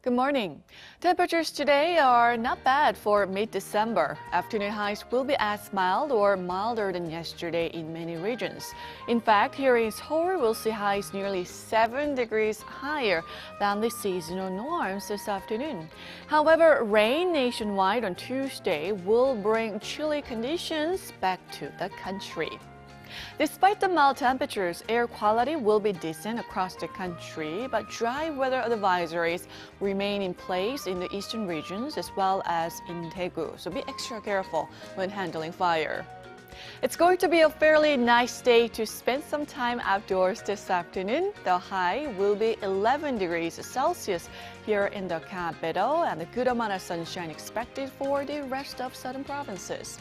Good morning. Temperatures today are not bad for mid-December. Afternoon highs will be as mild or milder than yesterday in many regions. In fact, here in Seoul, we'll see highs nearly 7 degrees higher than the seasonal norms this afternoon. However, rain nationwide on Tuesday will bring chilly conditions back to the country. Despite the mild temperatures, air quality will be decent across the country, but dry weather advisories remain in place in the eastern regions as well as in Daegu, so be extra careful when handling fire. It's going to be a fairly nice day to spend some time outdoors this afternoon. The high will be 11 degrees Celsius here in the capital, and a good amount of sunshine expected for the rest of southern provinces.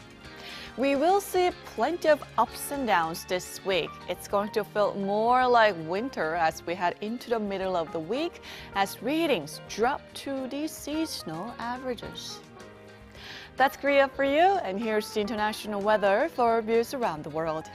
We will see plenty of ups and downs this week. It's going to feel more like winter as we head into the middle of the week as readings drop to the seasonal averages. That's Korea for you, and here's the international weather for views around the world.